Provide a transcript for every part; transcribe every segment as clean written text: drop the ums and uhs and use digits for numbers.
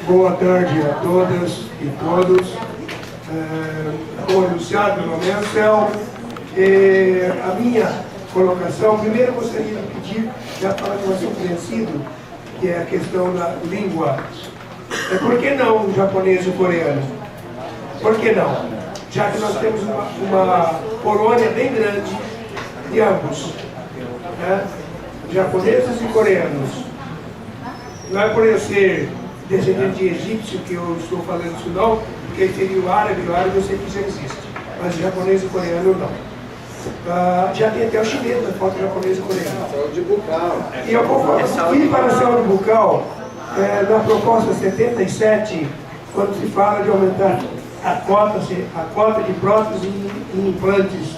Boa tarde a todas e todos. Como anunciado pelo Marcel, a minha colocação, primeiro eu gostaria de pedir, já para que você conhecido, que é a questão da língua. Por que não o japonês e o coreano? Por que não? Já que nós temos uma colônia bem grande de ambos, né? Japoneses e coreanos. Não é por eu ser descendente de egípcio que eu estou falando isso não, porque seria o árabe eu sei que já existe, mas japonês e coreano não. Já tem até o chinês, mas falta japonês e coreano. Saúde bucal. E eu concordo que para a saúde bucal, na proposta 77, quando se fala de aumentar a cota de próteses e implantes,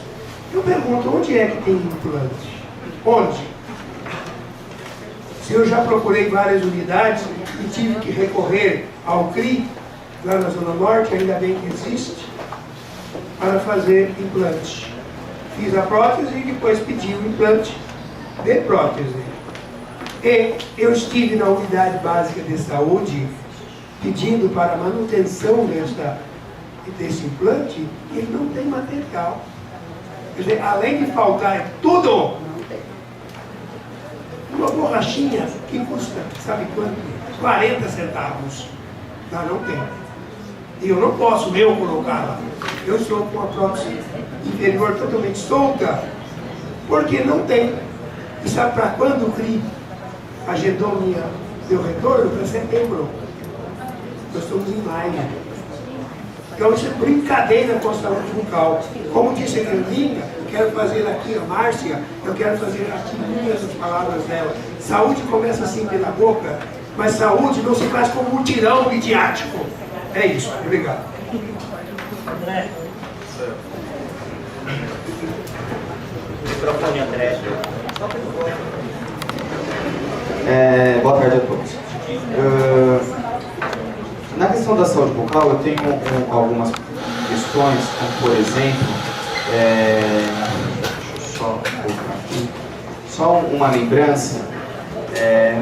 eu pergunto, onde é que tem implante? Onde? Se eu já procurei várias unidades e tive que recorrer ao CRI, lá na Zona Norte, ainda bem que existe, para fazer implante. Fiz a prótese e depois pedi o implante de prótese. E eu estive na unidade básica de saúde pedindo para a manutenção desse implante e ele não tem material. Quer dizer, além de faltar tudo, uma borrachinha que custa, sabe quanto? 40 centavos. Não tem. E eu não posso colocá-la. Eu estou com a prótese inferior totalmente solta, porque não tem. E sabe para quando o CRI agendou meu retorno? Para setembro. Nós estamos em maio. Então isso é brincadeira com a saúde bucal. Como disse a Grandinha, quero fazer aqui a Márcia, eu quero fazer aqui minhas as palavras dela. Saúde começa assim pela boca, mas saúde não se faz com mutirão midiático. É isso, obrigado. André. Microfone, André. Boa tarde a todos. Na questão da saúde bucal, eu tenho algumas questões, como por exemplo, deixa eu só colocar aqui, só uma lembrança,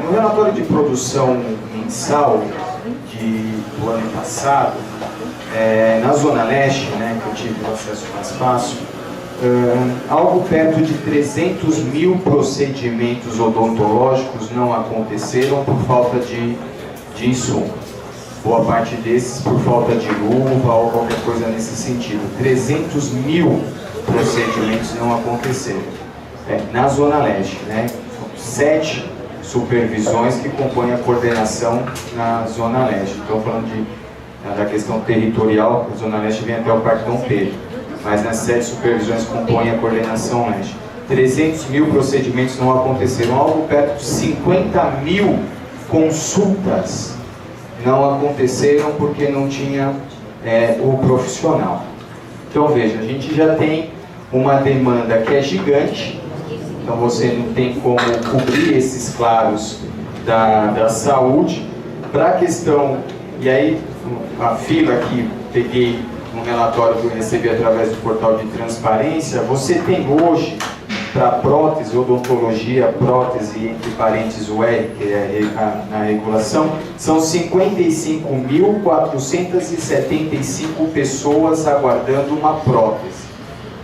no relatório de produção mensal do ano passado, na Zona Leste, né, que eu tive acesso mais fácil, algo perto de 300 mil procedimentos odontológicos não aconteceram por falta de insumo. Boa parte desses por falta de luva ou qualquer coisa nesse sentido. 300 mil procedimentos não aconteceram. Na Zona Leste, né? 7 supervisões que compõem a coordenação na Zona Leste. Estou falando da questão territorial, a Zona Leste vem até o Parque Dom Pedro. Mas nas 7 supervisões que compõem a coordenação leste. 300 mil procedimentos não aconteceram. Algo perto de 50 mil consultas não aconteceram porque não tinha o profissional. Então veja, a gente já tem uma demanda que é gigante, então você não tem como cobrir esses claros da saúde. Para a questão, e aí a fila que peguei no relatório que eu recebi através do portal de transparência, você tem hoje para prótese, odontologia, prótese, entre parênteses o R, que é na regulação, são 55.475 pessoas aguardando uma prótese,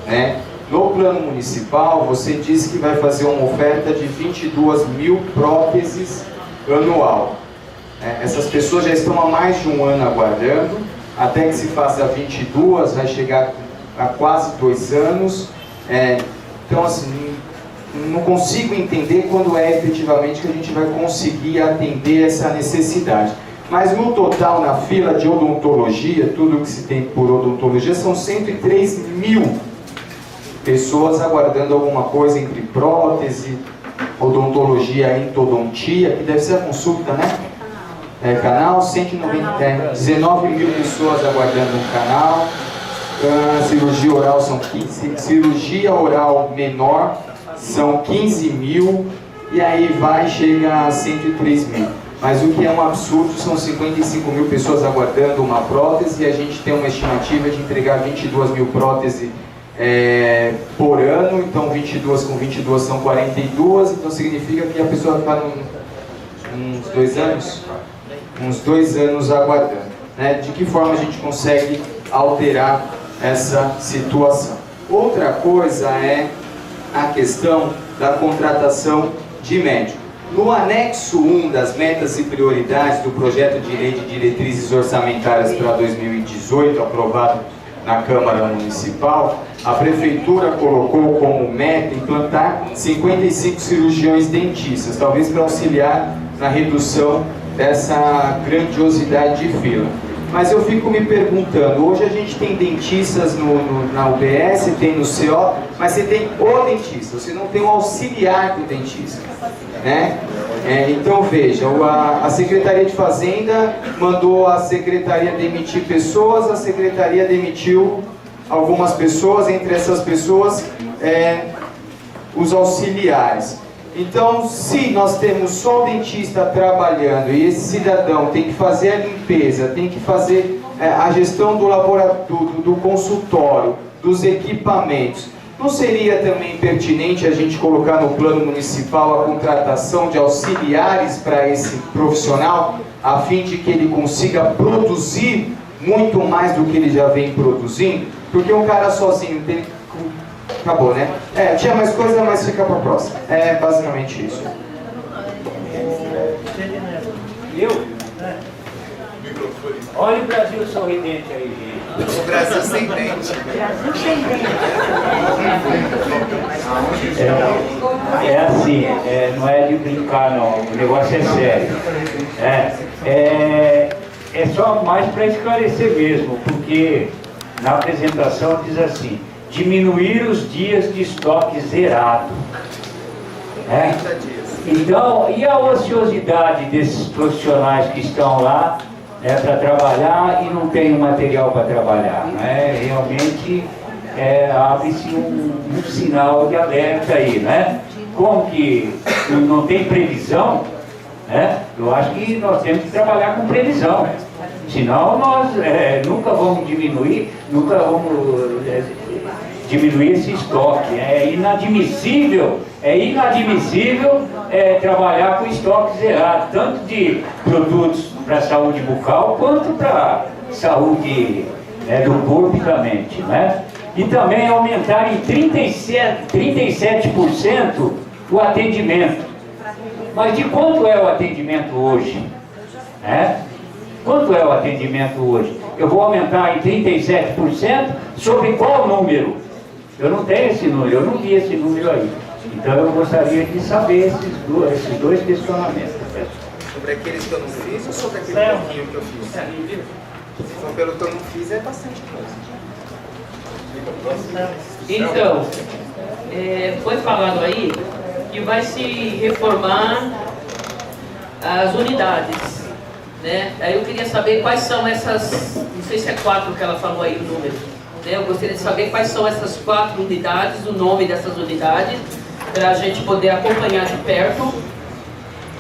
né? No plano municipal, você diz que vai fazer uma oferta de 22 mil próteses anual. Essas pessoas já estão há mais de um ano aguardando, até que se faça 22, vai chegar a quase 2 anos. Então, assim, não consigo entender quando efetivamente que a gente vai conseguir atender essa necessidade. Mas no total, na fila de odontologia, tudo que se tem por odontologia, são 103 mil pessoas aguardando alguma coisa entre prótese, odontologia, endodontia, que deve ser a consulta, né? Canal, 19 mil pessoas aguardando um canal. Cirurgia oral são 15, cirurgia oral menor são 15 mil, e aí chega a 103 mil. Mas o que é um absurdo são 55 mil pessoas aguardando uma prótese, e a gente tem uma estimativa de entregar 22 mil próteses por ano, então 22 com 22 são 42, então significa que a pessoa vai ficar uns 2 anos? Uns 2 anos aguardando. Né? De que forma a gente consegue alterar essa situação? Outra coisa é a questão da contratação de médico. No anexo 1 das metas e prioridades do projeto de lei de diretrizes orçamentárias para 2018, aprovado na Câmara Municipal, a Prefeitura colocou como meta implantar 55 cirurgiões dentistas, talvez para auxiliar na redução dessa grandiosidade de fila. Mas eu fico me perguntando, hoje a gente tem dentistas na UBS, tem no CO, mas você tem o dentista, você não tem um auxiliar do dentista, né? Então veja, a Secretaria de Fazenda mandou a Secretaria demitir pessoas, a Secretaria demitiu algumas pessoas, entre essas pessoas, os auxiliares. Então, se nós temos só o dentista trabalhando e esse cidadão tem que fazer a limpeza, tem que fazer a gestão do laboratório, do consultório, dos equipamentos, não seria também pertinente a gente colocar no plano municipal a contratação de auxiliares para esse profissional, a fim de que ele consiga produzir muito mais do que ele já vem produzindo? Porque um cara sozinho tem... Acabou, né? Tinha mais coisa, mas fica para a próxima. É basicamente isso. Eu? Olha o Brasil sorridente aí, gente. O Brasil sem dente. É assim, não é de brincar não, o negócio é sério. É só mais para esclarecer mesmo, porque na apresentação diz assim: diminuir os dias de estoque zerado. Então, e a ociosidade desses profissionais que estão lá para trabalhar e não tem material para trabalhar? Realmente abre-se um sinal de alerta aí, né? Como que não tem previsão, eu acho que nós temos que trabalhar com previsão. Senão nós nunca vamos diminuir esse estoque. É inadmissível trabalhar com estoque zerado, tanto de produtos para a saúde bucal, quanto para a saúde do corpo e da mente, né? E também aumentar em 37% o atendimento. Mas de quanto é o atendimento hoje? Quanto é o atendimento hoje? Eu vou aumentar em 37% sobre qual número? Eu não tenho esse número, eu não vi esse número aí. Então eu gostaria de saber esses dois questionamentos. Sobre aqueles que eu não fiz ou sobre aquele pouquinho que eu fiz? Se for pelo que eu não fiz, é bastante coisa. Então, foi falado aí que vai se reformar as unidades, né? Aí eu queria saber quais são essas, não sei se é 4 que ela falou aí o número, né? Eu gostaria de saber quais são essas 4 unidades, o nome dessas unidades, para a gente poder acompanhar de perto.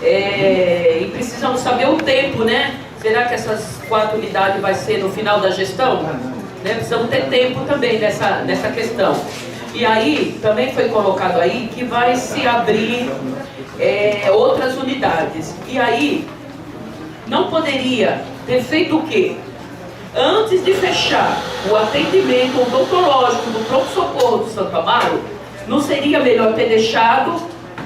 E precisamos saber o tempo, né? Será que essas 4 unidades vai ser no final da gestão? Né? Precisamos ter tempo também nessa questão. E aí, também foi colocado aí que vai se abrir outras unidades. E aí, não poderia ter feito o quê? Antes de fechar o atendimento odontológico do pronto-socorro do Santo Amaro, não seria melhor ter deixado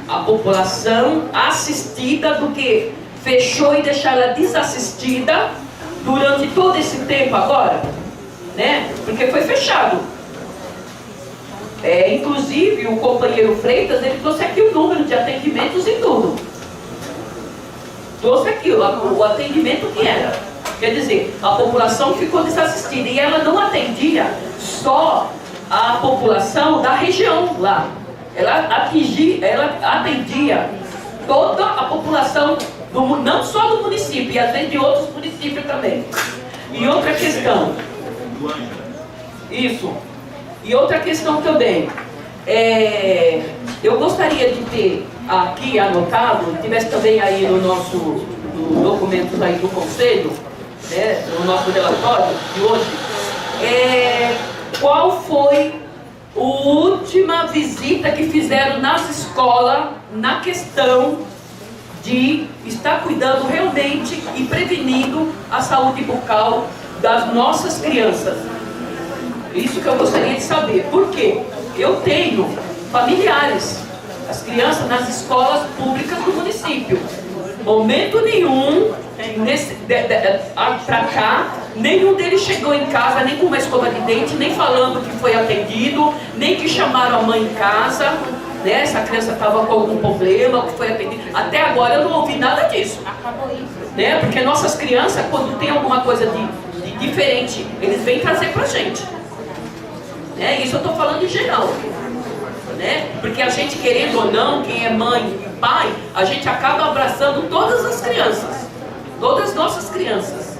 a população assistida do que fechou e deixar ela desassistida durante todo esse tempo agora? Né? Porque foi fechado. Inclusive, o companheiro Freitas, ele trouxe aqui o número de atendimentos e tudo. Trouxe aqui o atendimento que era. Quer dizer, a população ficou desassistida e ela não atendia só a população da região lá. Ela atendia toda a população, não só do município, e às vezes de outros municípios também. E outra questão. Isso. E outra questão também. Eu gostaria de ter aqui anotado, tivesse também aí no nosso documentos aí do Conselho, né, no nosso relatório de hoje, qual foi última visita que fizeram nas escolas na questão de estar cuidando realmente e prevenindo a saúde bucal das nossas crianças. Isso que eu gostaria de saber. Por quê? Eu tenho familiares, as crianças nas escolas públicas do município. Momento nenhum, pra cá, nenhum deles chegou em casa, nem com uma escova de dente, nem falando que foi atendido, nem que chamaram a mãe em casa, né? Essa criança estava com algum problema, que foi atendido. Até agora eu não ouvi nada disso. Né? Porque nossas crianças, quando tem alguma coisa de diferente, eles vêm trazer pra gente. Né? Isso eu estou falando em geral. Né? Porque a gente, querendo ou não, quem é mãe e pai, a gente acaba abraçando todas as crianças, todas as nossas crianças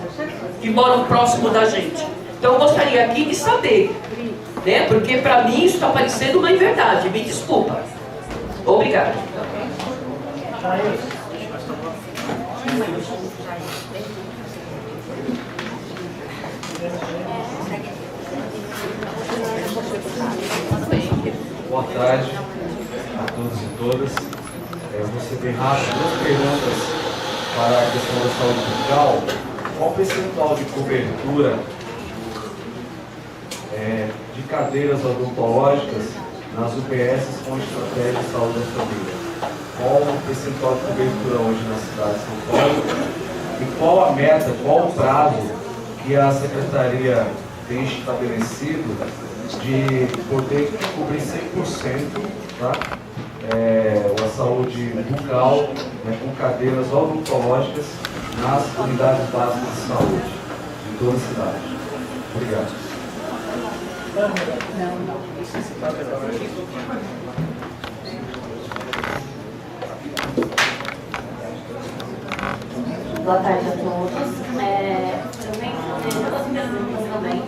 que moram próximo da gente. Então eu gostaria aqui de saber, né? Porque para mim isso está parecendo uma inverdade, me desculpa. Obrigada. Boa tarde a todos e todas. Eu vou ser bem rápido. Duas perguntas para a questão da saúde bucal. Qual o percentual de cobertura de cadeiras odontológicas nas UBS com estratégia de saúde da família? Qual o percentual de cobertura hoje na cidade de São Paulo? E qual a meta, qual o prazo que a Secretaria tem estabelecido de poder cobrir 100%, tá? A saúde bucal, né, com cadeiras odontológicas nas unidades básicas de saúde de toda a cidade. Obrigado. Boa tarde a todos. Eu venho fazer duas perguntas também.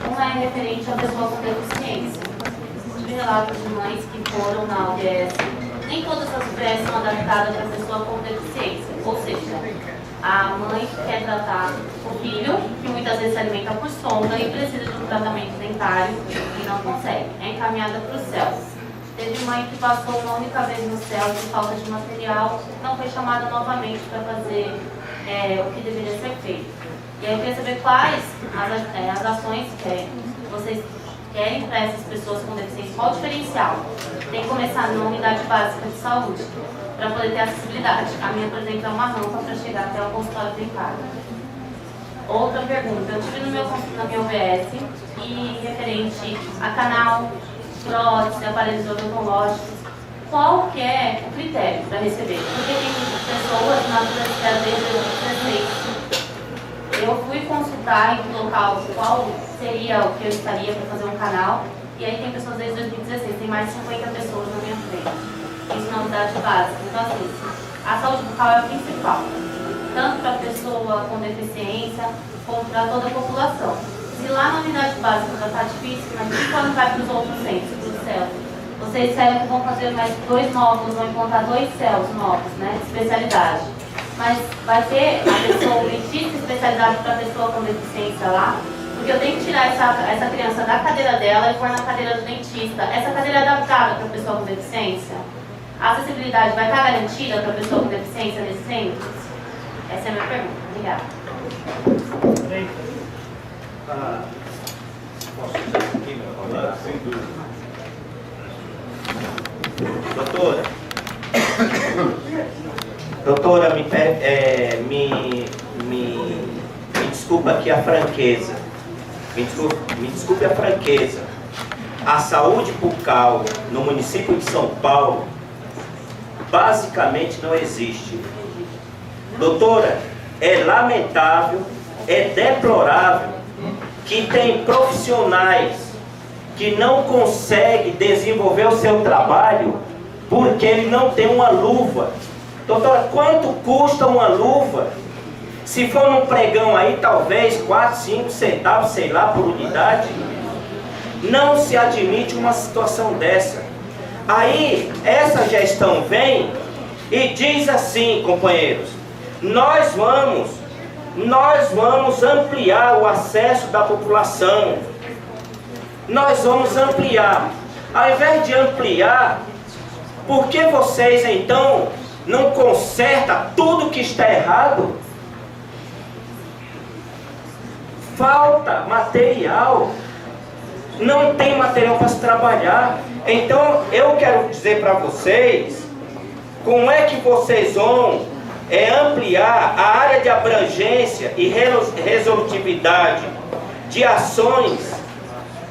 Uma é referente à pessoa com deficiência. Tive relatos de mães que foram na UBS. Nem todas as UBS são adaptadas para a pessoa com deficiência. Ou seja, a mãe quer tratar o filho, que muitas vezes se alimenta por sonda e precisa de um tratamento dentário e não consegue. É encaminhada para o CELS. Teve mãe que passou uma única vez no CELS por falta de material, não foi chamada novamente para fazer o que deveria ser feito. E aí eu queria saber quais as ações que vocês querem para essas pessoas com deficiência, qual o diferencial? Tem que começar na unidade básica de saúde, para poder ter acessibilidade. A minha, por exemplo, é uma rampa para chegar até o consultório dentário. Outra pergunta, eu estive na minha UBS e referente a canal, prótese, aparelhos odontológicos, qual que é o critério para receber? Porque tem pessoas na universidade desde 2016. Eu fui consultar em local qual seria o que eu estaria para fazer um canal, e aí tem pessoas desde 2016, tem mais de 50 pessoas na minha frente. Isso na unidade básica. Então, assim, a saúde bucal é a principal, tanto para a pessoa com deficiência, como para toda a população. Se lá na unidade básica já está difícil, imagina quando vai para os outros centros, para o CELS. Vocês disseram que vão fazer mais 2 novos, vão implantar 2 CELS novos, né, de especialidade. Mas vai ter a pessoa, o dentista especializado para a pessoa com deficiência lá? Porque eu tenho que tirar essa criança da cadeira dela e pôr na cadeira do dentista. Essa cadeira é adaptada para a pessoa com deficiência? A acessibilidade vai estar garantida para a pessoa com deficiência nesse centro? Essa é a minha pergunta. Obrigada. Posso usar aqui, meu colega? Sem dúvida. Doutora, me desculpa aqui a franqueza. Me desculpe a franqueza. A saúde bucal no município de São Paulo basicamente não existe. Doutora, é lamentável, é deplorável que tem profissionais que não conseguem desenvolver o seu trabalho porque ele não tem uma luva. Doutora, quanto custa uma luva? Se for num pregão aí, talvez 4, 5 centavos, sei lá, por unidade. Não se admite uma situação dessa. Aí, essa gestão vem e diz assim, companheiros, nós vamos ampliar o acesso da população. nós vamos ampliar. Ao invés de ampliar, por que vocês então não consertam tudo que está errado? Falta material. Não tem material para se trabalhar. Então eu quero dizer para vocês, como é que vocês vão ampliar a área de abrangência e resolutividade de ações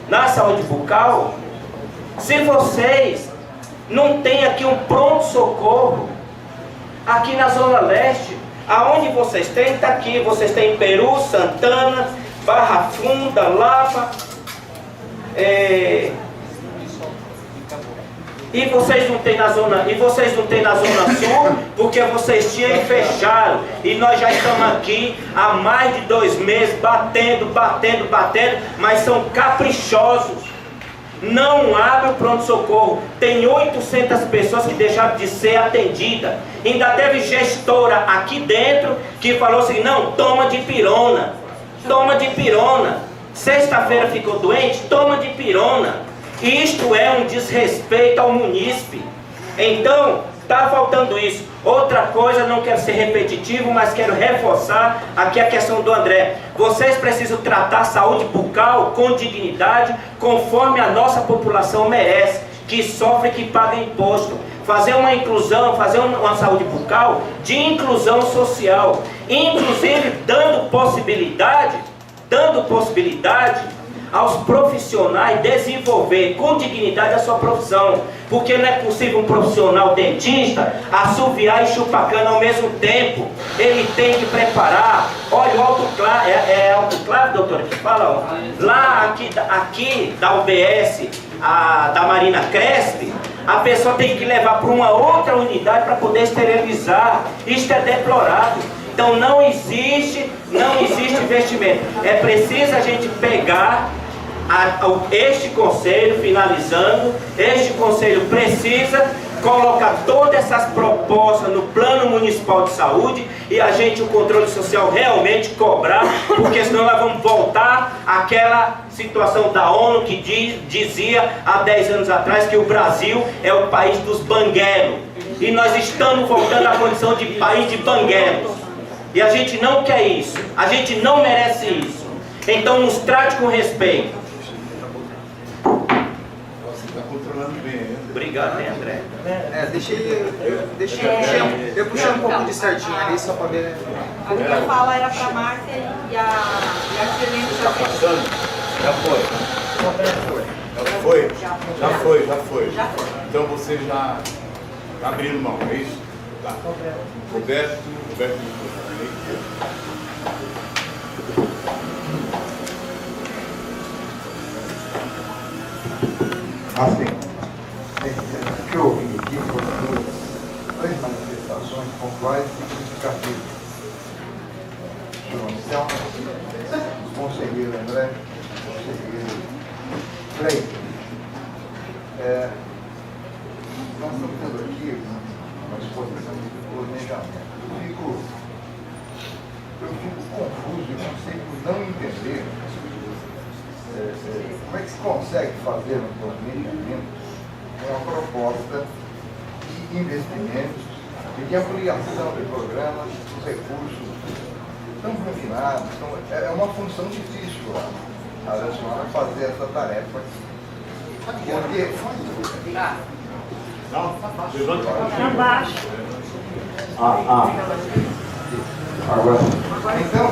na saúde bucal, se vocês não têm aqui um pronto-socorro, aqui na Zona Leste, aonde vocês têm, está aqui, vocês têm Peru, Santana, Barra Funda, Lapa, e vocês não têm na zona sul, porque vocês tinham e fecharam. E nós já estamos aqui há mais de 2 meses batendo, mas são caprichosos. Não abre o pronto-socorro. Tem 800 pessoas que deixaram de ser atendidas. Ainda teve gestora aqui dentro que falou assim: não, toma de pirona. Toma de pirona. Sexta-feira ficou doente, toma de pirona. Isto é um desrespeito ao munícipe. Então, está faltando isso. Outra coisa, não quero ser repetitivo, mas quero reforçar aqui a questão do André. Vocês precisam tratar a saúde bucal com dignidade, conforme a nossa população merece, que sofre e que paga imposto. Fazer uma inclusão, fazer uma saúde bucal de inclusão social, inclusive dando possibilidade aos profissionais desenvolver com dignidade a sua profissão, porque não é possível um profissional dentista assoviar e chupar cana ao mesmo tempo. Ele tem que preparar. Olha, o autoclave, autoclave, doutora, que fala, ó, lá aqui da UBS, da Marina Cresp, a pessoa tem que levar para uma outra unidade para poder esterilizar. Isto é deplorável. Então não existe investimento. É preciso a gente pegar este conselho, finalizando, este conselho precisa colocar todas essas propostas no plano municipal de saúde e a gente, o controle social, realmente cobrar, porque senão nós vamos voltar àquela situação da ONU que dizia há 10 anos atrás que o Brasil é o país dos banguelos. E nós estamos voltando à condição de país de banguelos. E a gente não quer isso, a gente não merece isso. Então nos trate com respeito. Você está controlando bem, né? Obrigado, né, André? Eu puxei um pouco de sardinha ali só para ver. A minha fala era para a Márcia e a Silene já passando? Já foi. Então você já está abrindo mão, é isso? Tá. Roberto. Assim, o que eu ouvi aqui foram 2 manifestações pontuais e significativas. O senhor Anselmo, o conselheiro André, o conselheiro Freitas. Nós estamos tendo aqui uma exposição de planejamento. Eu fico confuso e não sei por não entender como é que se consegue fazer um planejamento com uma proposta de investimentos e de ampliação de programas, os recursos tão refinados. É uma função difícil a senhora fazer essa tarefa aqui. Porque... Agora, então,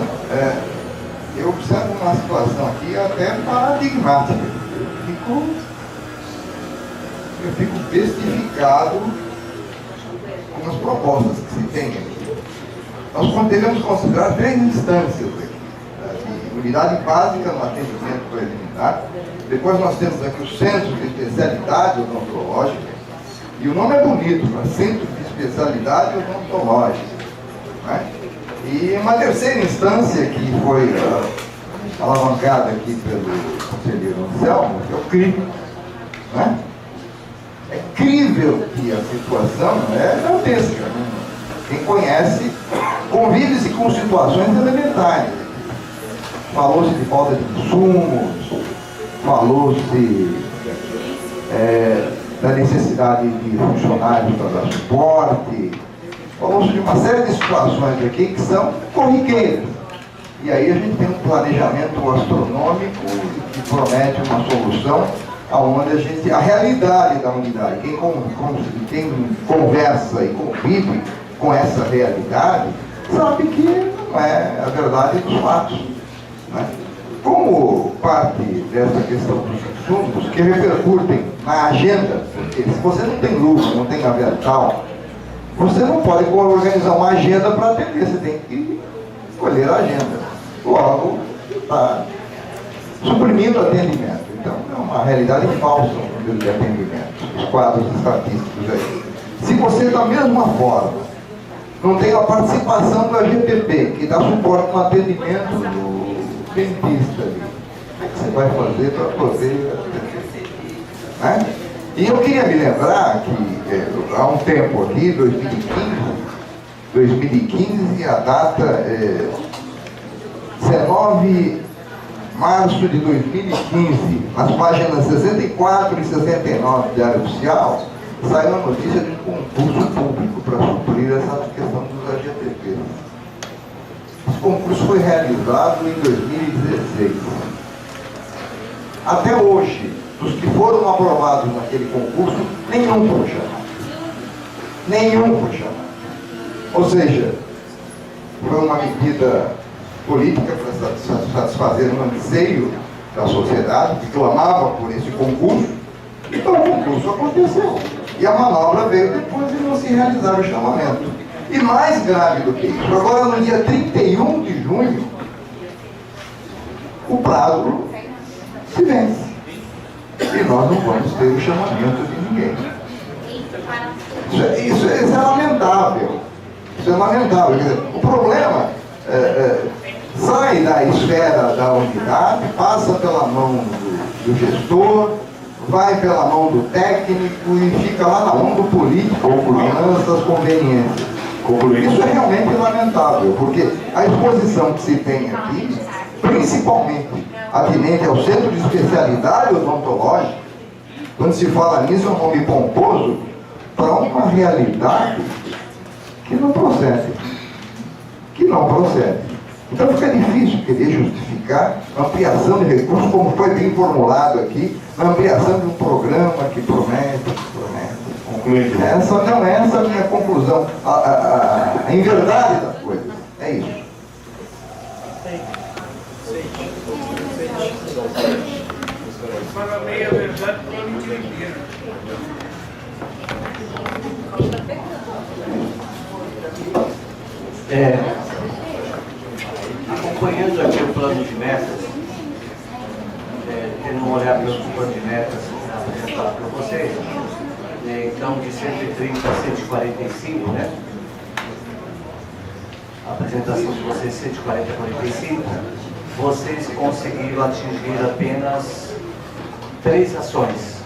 eu observo uma situação aqui até paradigmática. Eu fico bestificado com as propostas que se tem aqui. Nós devemos considerar 3 instâncias aqui. De unidade básica no atendimento preliminar. Depois nós temos aqui o Centro de Especialidade Odontológica. E o nome é bonito, Centro de Especialidade Odontológica. Né? E uma terceira instância que foi alavancada aqui pelo conselheiro Anselmo, que é o CRI. Né? É crível que a situação é grotesca. Né? Quem conhece, convive-se com situações elementares. Falou-se de falta de insumos, falou-se da necessidade de funcionários para dar suporte, falou-se de uma série de situações aqui que são corriqueiras. E aí a gente tem um planejamento astronômico que promete uma solução onde a realidade da unidade, quem conversa e convive com essa realidade, sabe que não é a verdade dos fatos. Né? Como parte dessa questão dos insumos que repercutem na agenda, porque se você não tem luz, não tem avental, você não pode organizar uma agenda para atender, você tem que escolher a agenda. Logo, está suprimindo atendimento. Então, é uma realidade falsa o número de atendimentos, os quadros estatísticos aí. Se você, da mesma forma, não tem a participação do AGPP, que dá suporte no atendimento do dentista ali, como é que você vai fazer para poder atender? Né? E eu queria me lembrar que, há um tempo aqui, 2015, a data 19 de março de 2015, nas páginas 64 e 69 do Diário Oficial, saiu a notícia de um concurso público para suprir essa questão dos AGTP. Esse concurso foi realizado em 2016. Até hoje, dos que foram aprovados naquele concurso, nenhum foi chamado. Nenhum foi chamado. Ou seja, foi uma medida política para satisfazer um anseio da sociedade que clamava por esse concurso. Então o concurso aconteceu. E a manobra veio depois de não se realizar o chamamento. E mais grave do que isso, agora no dia 31 de junho, o prazo se vence. E nós não vamos ter o chamamento de ninguém. Isso é lamentável. Isso é lamentável. Quer dizer, o problema sai da esfera da unidade, passa pela mão do gestor, vai pela mão do técnico e fica lá na mão do político, lança as conveniências. Isso é realmente lamentável, porque a exposição que se tem aqui, principalmente atinente ao Centro de Especialidade Odontológica, quando se fala nisso é um nome pomposo, para uma realidade que não procede. Então fica difícil querer justificar a ampliação de recursos, como foi bem formulado aqui, a ampliação de um programa que promete. Concluindo. Essa não é essa a minha conclusão. A inverdade das coisas. É isso. Fala meia verdade para não mentira. Acompanhando aqui o plano de metas, tendo uma olhada pelo plano de metas apresentado para vocês, então de 130 a 145, né? A apresentação de vocês 140 a 45, vocês conseguiram atingir apenas 3 ações.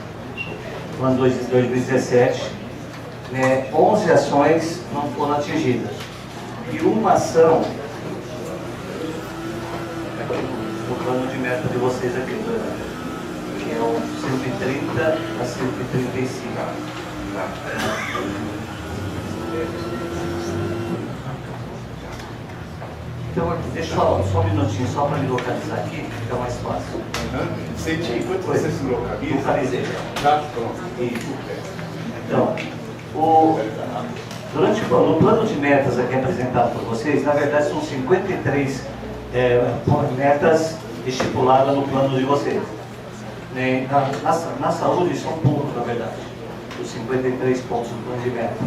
No ano de 2017, 11 ações não foram atingidas. E uma ação, no plano de meta de vocês aqui, que é o 130 a 135. Então, deixa eu só um minutinho, só para me localizar aqui, fica mais fácil. Enquanto você se localiza, localizei. Já pronto. Isso. Então, no plano de metas aqui apresentado por vocês, na verdade são 53 metas estipuladas no plano de vocês. Na saúde são poucos, na verdade, os 53 pontos do plano de meta.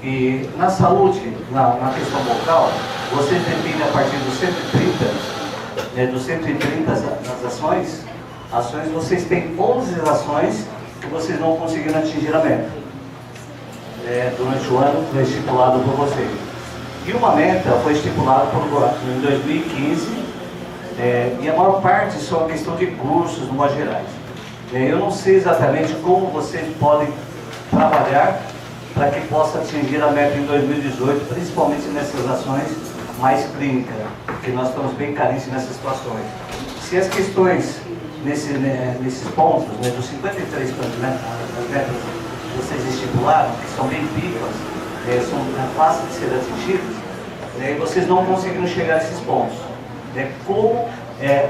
E na saúde, na questão local, vocês definem a partir dos 130 nas ações, vocês têm 11 ações que vocês não conseguiram atingir a meta. Durante o ano foi estipulado por vocês. E uma meta foi estipulada em 2015, e a maior parte são a questão de cursos, no modo gerais. Eu não sei exatamente como vocês podem trabalhar para que possa atingir a meta em 2018, principalmente nessas ações mais clínicas, porque nós estamos bem carentes nessas situações. Se as questões nesses pontos, né, dos 53 metros que vocês estipularam, que são bem picas, são fáceis de ser atingidos, e vocês não conseguiram chegar a esses pontos. Como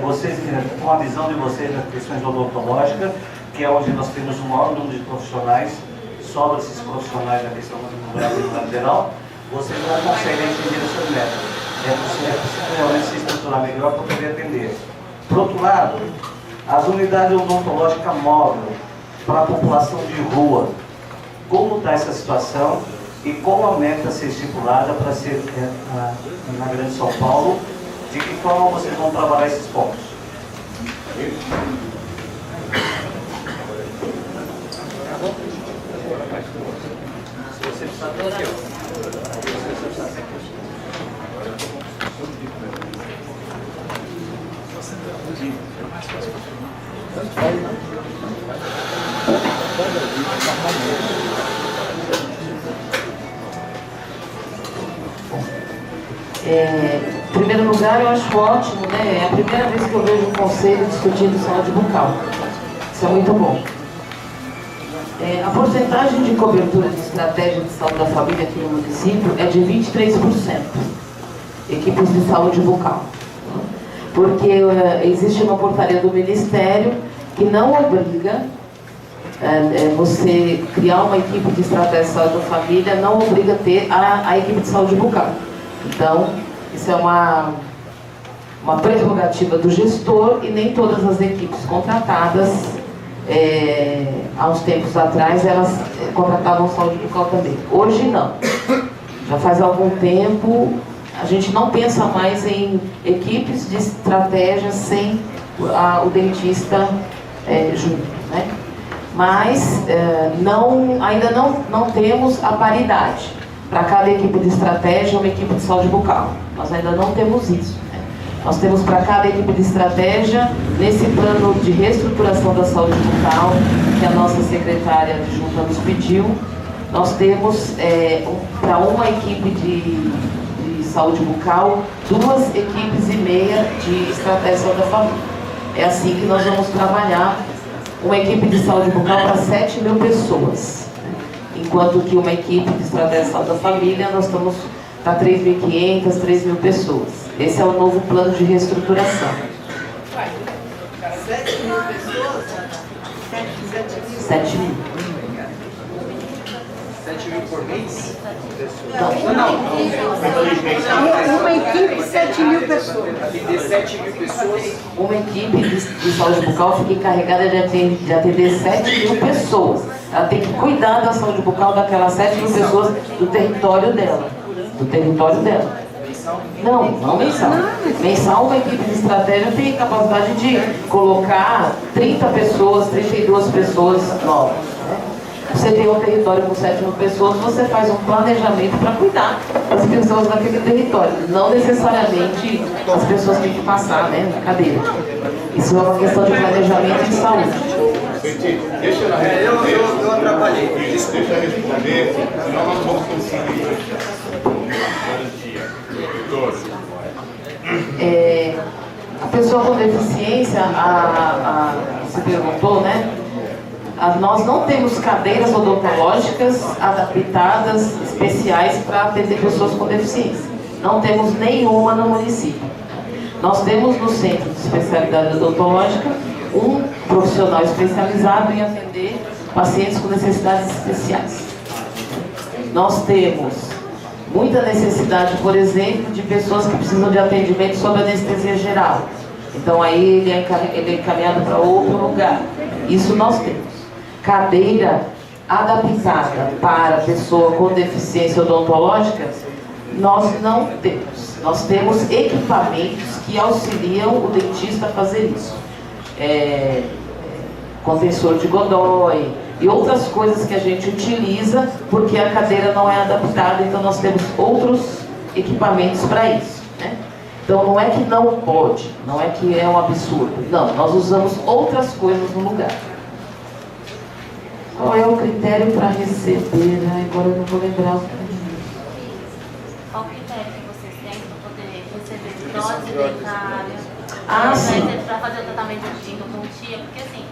vocês, com a visão de vocês nas questões odontológicas, que é onde nós temos o maior número de profissionais, sobra esses profissionais na questão do Brasil em geral, vocês não conseguem atingir essas metas. É preciso realmente se estruturar melhor para poder atender. Por outro lado, as unidades odontológicas móveis para a população de rua, como está essa situação e qual a meta a ser estipulada para ser na Grande São Paulo, de que forma vocês vão trabalhar esses pontos? Você precisa adorar. Em primeiro lugar, eu acho ótimo, né? É a primeira vez que eu vejo um conselho discutindo saúde bucal. Isso é muito bom. A porcentagem de cobertura de estratégia de saúde da família aqui no município é de 23%, equipes de saúde bucal. Porque existe uma portaria do Ministério que não obriga você criar uma equipe de estratégia de saúde da família, não obriga a ter a equipe de saúde bucal. Então, isso é uma prerrogativa do gestor e nem todas as equipes contratadas, há uns tempos atrás, elas contratavam saúde bucal também. Hoje não. Já faz algum tempo, a gente não pensa mais em equipes de estratégia sem o dentista junto, né? Mas ainda não temos a paridade. Para cada equipe de estratégia, uma equipe de saúde bucal. Nós ainda não temos isso. Né? Nós temos para cada equipe de estratégia, nesse plano de reestruturação da saúde bucal, que a nossa secretária adjunta nos pediu, nós temos para uma equipe de saúde bucal, 2 equipes e meia de estratégia da família. É assim que nós vamos trabalhar uma equipe de saúde bucal para 7 mil pessoas. Enquanto que uma equipe de estratégia de saúde da família, nós estamos para 3.500, 3.000 pessoas. Esse é o novo plano de reestruturação. 7 mil pessoas? 7 mil. 7 mil por mês? Não. Uma equipe, 7 mil pessoas. E de 7 mil pessoas? Uma equipe de saúde bucal fica encarregada de atender 7 mil pessoas. Ela tem que cuidar da saúde bucal daquelas 7 mil pessoas do território dela. Não mensal. Mensal, uma equipe de estratégia tem capacidade de colocar 30 pessoas, 32 pessoas novas. Você tem um território com 7 mil pessoas, você faz um planejamento para cuidar das pessoas daquele território. Não necessariamente as pessoas têm que passar, né, na cadeira. Isso é uma questão de planejamento de saúde. Deixa ela responder. Eu atrapalhei. Deixa eu responder, senão nós vamos conseguir garantia. A pessoa com deficiência, você perguntou, né? Nós não temos cadeiras odontológicas adaptadas, especiais para atender pessoas com deficiência. Não temos nenhuma no município. Nós temos no Centro de Especialidade Odontológica um profissional especializado em atender pacientes com necessidades especiais. Nós temos muita necessidade, por exemplo, de pessoas que precisam de atendimento sob anestesia geral. Então aí ele é encaminhado para outro lugar. Isso nós temos. Cadeira adaptada para pessoa com deficiência odontológica, nós não temos. Nós temos equipamentos que auxiliam o dentista a fazer isso. Contensor de Godoy e outras coisas que a gente utiliza porque a cadeira não é adaptada, então nós temos outros equipamentos para isso, né? Então não é que não pode, não é que é um absurdo, não, nós usamos outras coisas no lugar. Qual é o critério para receber? Agora eu não vou lembrar. Qual o critério que vocês têm para poder receber prótese dentária? Ah, sim. Para fazer o tratamento de endodontia, porque assim,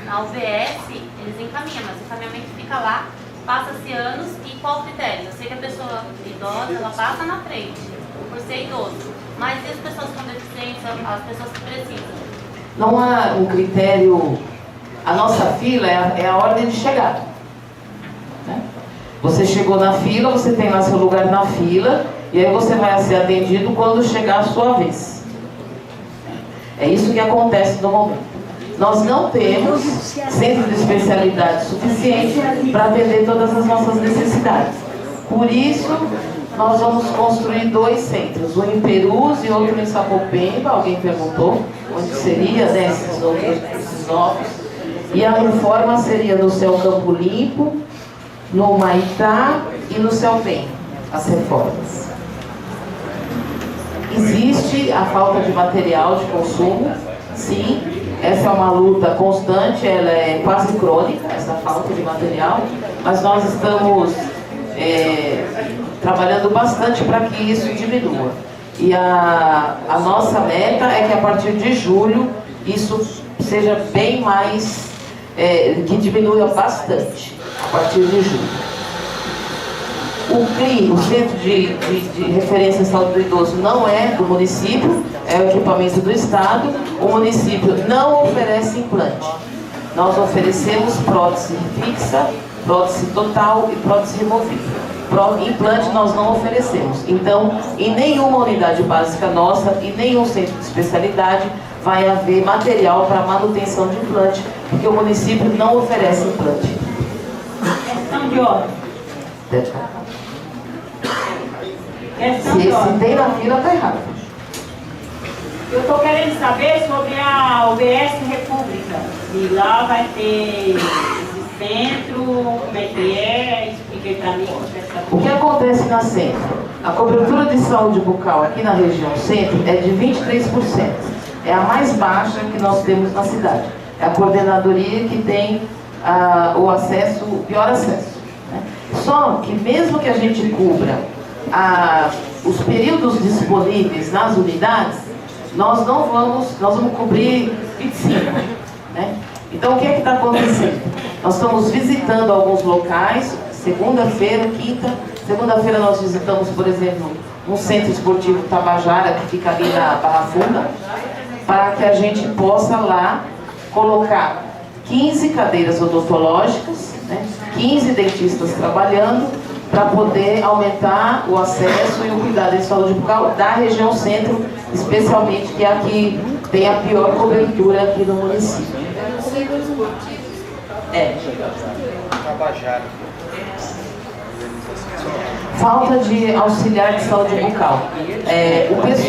na UBS eles encaminham, mas o encaminhamento fica lá, passa-se anos e qual o critério? Eu sei que a pessoa idosa, ela passa na frente, por ser idoso, mas e as pessoas com deficiência, as pessoas que precisam? Não há um critério, a nossa fila é a ordem de chegada. Né? Você chegou na fila, você tem lá seu lugar na fila, e aí você vai ser atendido quando chegar a sua vez. É isso que acontece no momento. Nós não temos centro de especialidade suficiente para atender todas as nossas necessidades. Por isso, nós vamos construir 2 centros, um em Perus e outro em Sapopemba. Alguém perguntou onde seria, né, esses novos. E a reforma seria no Céu Campo Limpo, no Maitá e no Céu Bem, as reformas. Existe a falta de material de consumo, sim, essa é uma luta constante, ela é quase crônica, essa falta de material, mas nós estamos trabalhando bastante para que isso diminua. E a nossa meta é que a partir de julho isso seja bem mais, que diminua bastante, a partir de julho. O CRI, o Centro de Referência em Saúde do Idoso, não é do município, é o equipamento do Estado. O município não oferece implante. Nós oferecemos prótese fixa, prótese total e prótese removível. Implante nós não oferecemos. Então, em nenhuma unidade básica nossa, em nenhum centro de especialidade, vai haver material para manutenção de implante, porque o município não oferece implante. Questão de ordem. Se tem na fila, está errado. Eu estou querendo saber sobre a UBS República. E lá vai ter esse centro, como é que é? Expliquei para mim. O que acontece na centro? A cobertura de saúde bucal aqui na região centro é de 23%. É a mais baixa que nós temos na cidade. É a coordenadoria que tem o acesso, o pior acesso. Né? Só que mesmo que a gente cubra os períodos disponíveis nas unidades, nós vamos cobrir 25, né? Então o que é que está acontecendo? Nós estamos visitando alguns locais, segunda-feira, quinta. Segunda-feira nós visitamos, por exemplo, um centro esportivo Tabajara, que fica ali na Barra Funda, para que a gente possa lá colocar 15 cadeiras odontológicas, né? 15 dentistas trabalhando, para poder aumentar o acesso e o cuidado em saúde bucal da região centro, especialmente, que é a que tem a pior cobertura aqui no município. Falta de auxiliar de saúde bucal.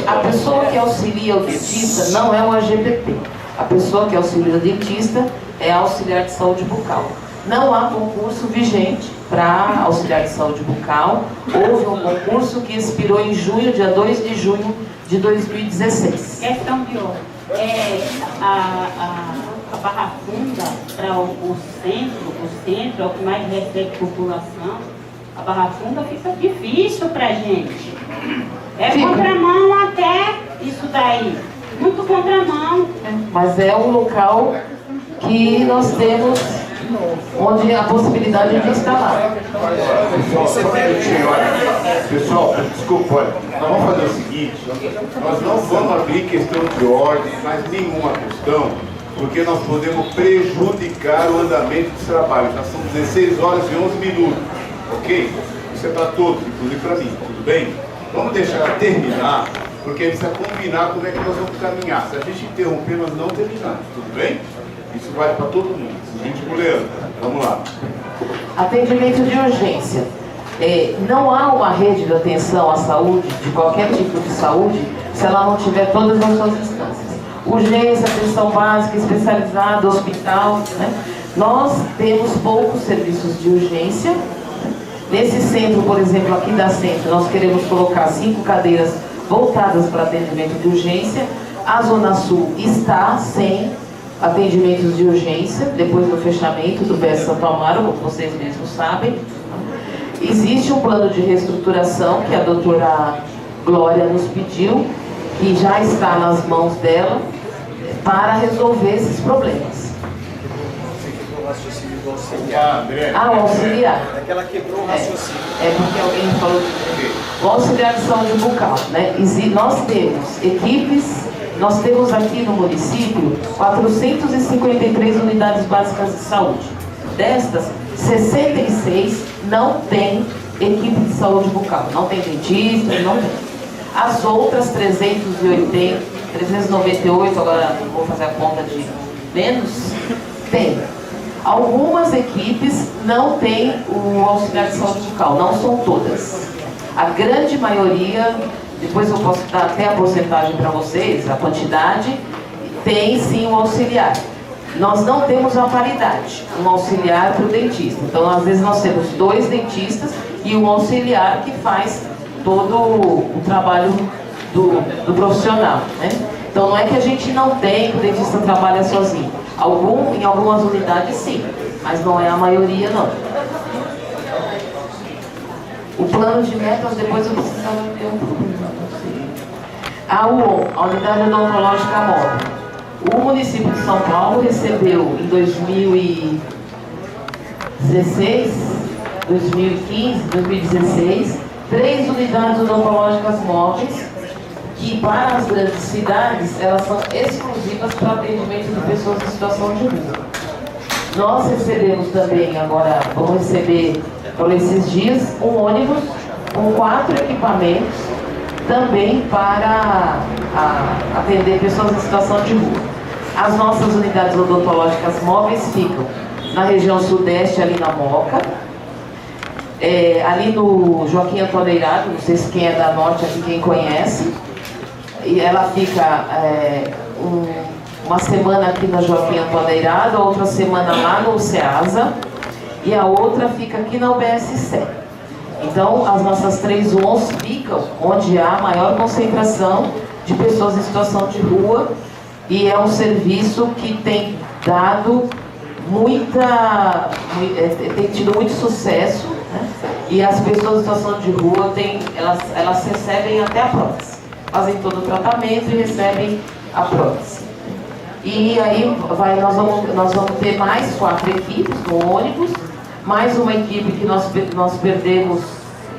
A pessoa que auxilia o dentista não é o AGPP. A pessoa que auxilia o dentista é auxiliar de saúde bucal. Não há concurso vigente para auxiliar de saúde bucal. Houve um concurso que expirou em junho, dia 2 de junho de 2016. Questão de ordem. A Barra Funda, para o centro é o que mais recebe população. A Barra Funda fica difícil para a gente. Contramão até isso daí. Muito contramão. Mas é um local que nós temos, onde a possibilidade de instalar. Pessoal, desculpa, olha, nós vamos fazer o seguinte, nós não vamos abrir questão de ordem, mas nenhuma questão, porque nós podemos prejudicar o andamento dos trabalhos. Já são 16 horas e 11 minutos, ok? Isso é para todos, inclusive para mim, tudo bem? Vamos deixar ela terminar, porque a gente precisa combinar como é que nós vamos caminhar. Se a gente interromper, nós não terminamos, tudo bem? Isso vale para todo mundo. Gente, Leandro, vamos lá. Atendimento de urgência. Não há uma rede de atenção à saúde, de qualquer tipo de saúde, se ela não tiver todas as suas instâncias. Urgência, atenção básica, especializada, hospital. Né? Nós temos poucos serviços de urgência. Né? Nesse centro, por exemplo, aqui da Centro, nós queremos colocar 5 cadeiras voltadas para atendimento de urgência. A Zona Sul está sem atendimentos de urgência, depois do fechamento do BS Santo Amaro, como vocês mesmos sabem. Existe um plano de reestruturação que a doutora Glória nos pediu, que já está nas mãos dela, para resolver esses problemas. Ah, o auxiliar. É que ela quebrou o raciocínio. É porque alguém falou o auxiliar de saúde bucal, né? Nós temos equipes, nós temos aqui no município 453 unidades básicas de saúde. Destas, 66 não tem equipe de saúde bucal, não tem dentista, não tem. As outras 398, agora vou fazer a conta de menos, tem. Algumas equipes não têm o auxiliar de saúde bucal, não são todas. A grande maioria, depois eu posso dar até a porcentagem para vocês, a quantidade, tem sim o auxiliar. Nós não temos a paridade, um auxiliar para o dentista. Então, às vezes, nós temos 2 dentistas e um auxiliar que faz todo o trabalho do profissional, né? Então, não é que a gente não tem, que o dentista trabalha sozinho. Em algumas unidades, sim, mas não é a maioria, não. O plano de metas, depois eu precisava ter um problema. A UOM, a Unidade Odontológica Móvel. O município de São Paulo recebeu em 2016, 2015, 2016, 3 unidades odontológicas móveis, que para as grandes cidades, elas são exclusivas para atendimento de pessoas em situação de rua. Nós recebemos também, agora vamos receber por esses dias, um ônibus com 4 equipamentos, também para atender pessoas em situação de rua. As nossas unidades odontológicas móveis ficam na região sudeste, ali na Moca, ali no Joaquim Antoneirado, não sei se quem é da norte aqui, quem conhece, e ela fica uma semana aqui na Joaquim Antoneirado, a outra semana lá no Ceasa, e a outra fica aqui na UBS-7. Então, as nossas 3 UONs ficam onde há maior concentração de pessoas em situação de rua, e é um serviço que tem dado tem tido muito sucesso, né? E as pessoas em situação de rua, elas recebem até a prótese. Fazem todo o tratamento e recebem a prótese. E aí nós vamos ter mais 4 equipes no ônibus, mais uma equipe que nós perdemos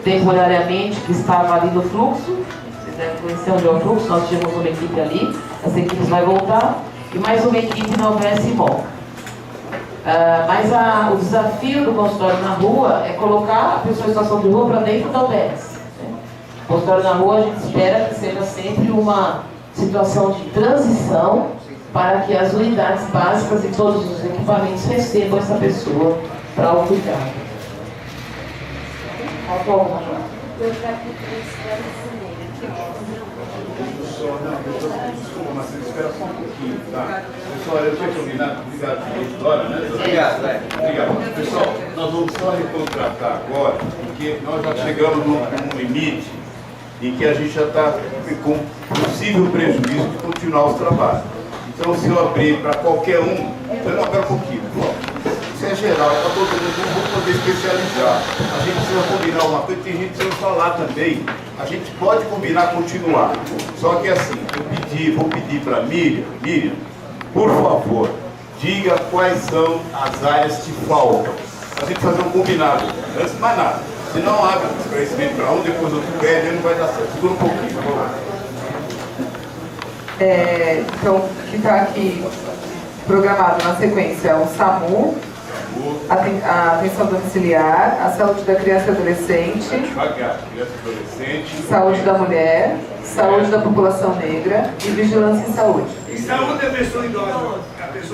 temporariamente, que estava ali no fluxo. Vocês devem conhecer onde é o fluxo, nós tínhamos uma equipe ali, essa equipe vai voltar, e mais uma equipe na UBS MOL. Mas o desafio do consultório na rua é colocar a pessoa em situação de rua para dentro da UBS. O consultório na rua, a gente espera que seja sempre uma situação de transição para que as unidades básicas e todos os equipamentos recebam essa pessoa para o cuidado. Desculpa, mas você espera só um pouquinho, tá? Pessoal, eu tinha combinado, obrigado por hora, né? Obrigado. Pessoal, nós vamos só recontratar agora, porque nós já chegamos num limite em que a gente já está com possível prejuízo de continuar os trabalhos. Então, se eu abrir para qualquer um, eu não quero um pouquinho, isso é geral, é para todo mundo, não vou poder especializar. A gente precisa combinar uma coisa, tem gente que precisa falar também. A gente pode combinar continuar. Só que assim, vou pedir para Miriam, por favor, diga quais são as áreas que faltam. A gente fazer um combinado, antes de mais nada. Se não abre o esclarecimento para um, depois outro pede, não vai dar certo. Segura um pouquinho, por favor. Então, o que está aqui programado na sequência é o SAMU, a atenção domiciliar, a saúde da criança e adolescente, saúde da mulher, saúde da população negra e vigilância em saúde. E saúde da pessoa idosa.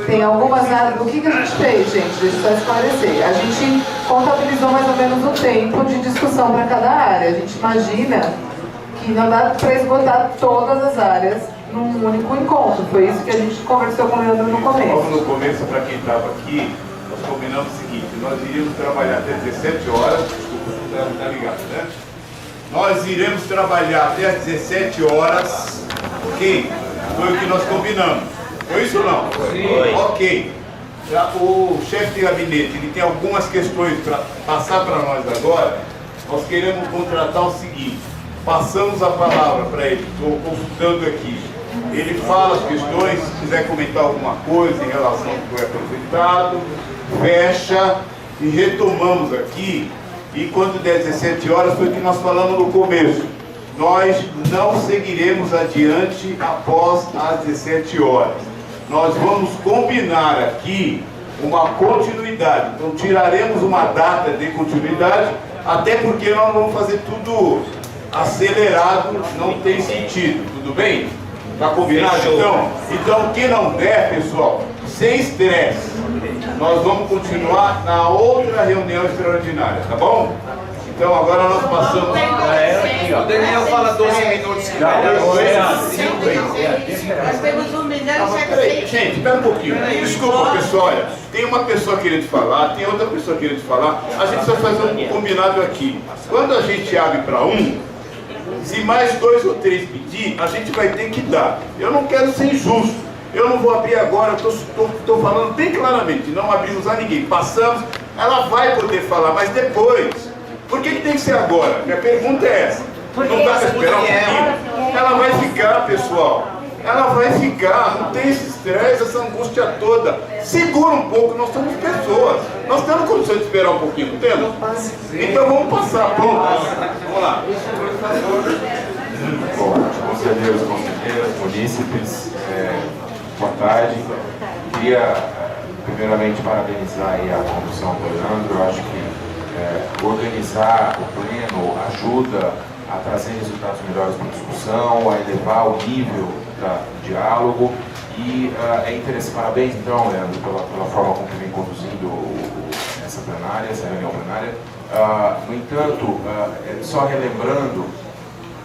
Tem algumas áreas. O que a gente fez, gente? Deixa eu só esclarecer. A gente contabilizou mais ou menos o tempo de discussão para cada área. A gente imagina que não dá para esgotar todas as áreas num único encontro. Foi isso que a gente conversou com o Leandro no começo. Logo no começo, para quem estava aqui, nós combinamos o seguinte: nós iríamos trabalhar até 17 horas, desculpa, não está ligado, né? Nós iremos trabalhar até as 17 horas, ok? Foi o que nós combinamos. Foi isso ou não? Foi. Ok. O chefe de gabinete, ele tem algumas questões para passar para nós agora. Nós queremos contratar o seguinte: passamos a palavra para ele, estou consultando aqui. ele fala as questões, se quiser comentar alguma coisa em relação ao que foi apresentado, fecha e retomamos aqui. E quando der 17 horas foi o que nós falamos no começo. Nós não seguiremos adiante após as 17 horas. Nós vamos combinar aqui uma continuidade. Então tiraremos uma data de continuidade, até porque nós vamos fazer tudo acelerado, não tem sentido. Tudo bem? Tá combinado então? Então o que não der, pessoal, sem estresse, nós vamos continuar na outra reunião extraordinária, tá bom? Então agora nós passamos. O Daniel fala 12 minutos. Nós temos 1 milhão e 700. Gente, espera um pouquinho. Desculpa, pessoal. Olha, tem uma pessoa querendo falar, tem outra pessoa querendo falar. A gente vai fazer um combinado aqui. Quando a gente abre para um, se mais 2 ou 3 pedir, a gente vai ter que dar. Eu não quero ser injusto. Eu não vou abrir agora, estou falando bem claramente. Não abrimos a ninguém. Passamos, ela vai poder falar, mas depois. Por que tem que ser agora? Minha pergunta é essa. Não dá para esperar um pouquinho? Ela vai ficar, pessoal. Ela vai ficar. Não tem esse estresse, essa angústia toda. Segura um pouco, nós somos pessoas. Nós temos condição de esperar um pouquinho, não temos? Então vamos passar. Pronto. Vamos lá. Bom, conselheiros, conselheiras, munícipes, boa tarde. Queria primeiramente parabenizar aí a condução do Leandro. Eu acho que organizar o pleno ajuda a trazer resultados melhores para a discussão, a elevar o nível do diálogo e é interessante. Parabéns então, Leandro, pela forma como vem conduzindo essa plenária, essa reunião plenária. No entanto, só relembrando,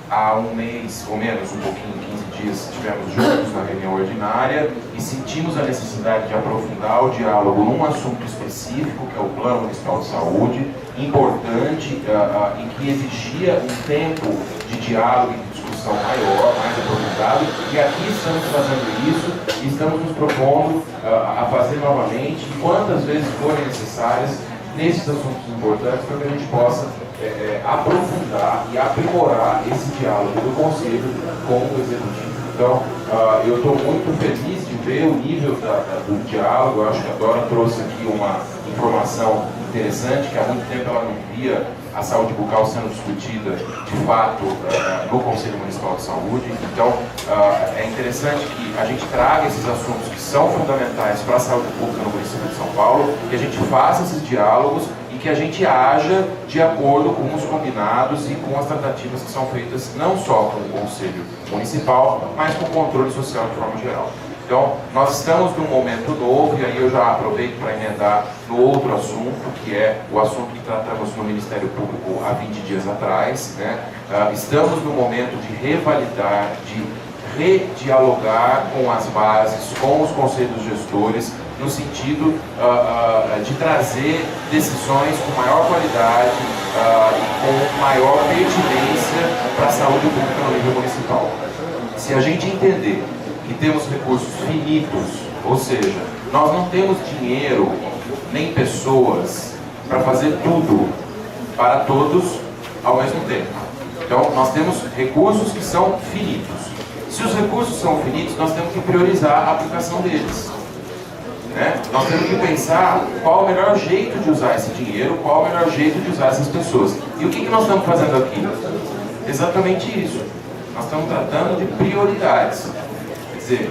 há um mês, ou menos, um pouquinho, 15 dias, estivemos juntos na reunião ordinária e sentimos a necessidade de aprofundar o diálogo num assunto específico, que é o Plano Municipal de Saúde, importante, e que exigia um tempo de diálogo e de discussão maior, mais aprofundado, e aqui estamos fazendo isso e estamos nos propondo a fazer novamente, quantas vezes forem necessárias, nesses assuntos importantes, para que a gente possa aprofundar e aprimorar esse diálogo do Conselho com o Executivo. Então, eu estou muito feliz de ver o nível do diálogo. Eu acho que a Dora trouxe aqui uma informação interessante, que há muito tempo ela não via a saúde bucal sendo discutida, de fato, no Conselho Municipal de Saúde. Então, é interessante que a gente traga esses assuntos que são fundamentais para a saúde pública no município de São Paulo, que a gente faça esses diálogos e que a gente haja de acordo com os combinados e com as tratativas que são feitas não só com o Conselho Municipal, mas com o controle social de forma geral. Então, nós estamos num momento novo, e aí eu já aproveito para emendar no outro assunto, que é o assunto que tratamos no Ministério Público há 20 dias atrás, né? Estamos no momento de revalidar, de redialogar com as bases, com os conselhos gestores, no sentido de trazer decisões com maior qualidade e com maior pertinência para a saúde pública no nível municipal. Se a gente entender que temos recursos finitos, ou seja, nós não temos dinheiro nem pessoas para fazer tudo para todos ao mesmo tempo. Então, nós temos recursos que são finitos. Se os recursos são finitos, nós temos que priorizar a aplicação deles. Né? Nós temos que pensar qual o melhor jeito de usar esse dinheiro, qual o melhor jeito de usar essas pessoas. E o que nós estamos fazendo aqui? Exatamente isso. Nós estamos tratando de prioridades. Quer dizer,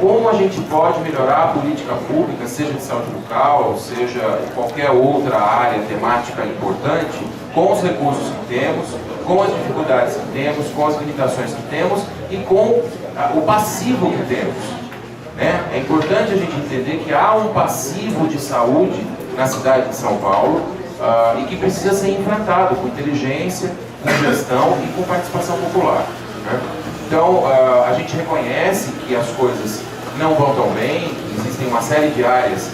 como a gente pode melhorar a política pública, seja de saúde bucal, seja de qualquer outra área temática importante, com os recursos que temos, com as dificuldades que temos, com as limitações que temos e com o passivo que temos. Né? É importante a gente entender que há um passivo de saúde na cidade de São Paulo e que precisa ser enfrentado com inteligência, com gestão e com participação popular. Né? Então, a gente reconhece que as coisas não vão tão bem, que existem uma série de áreas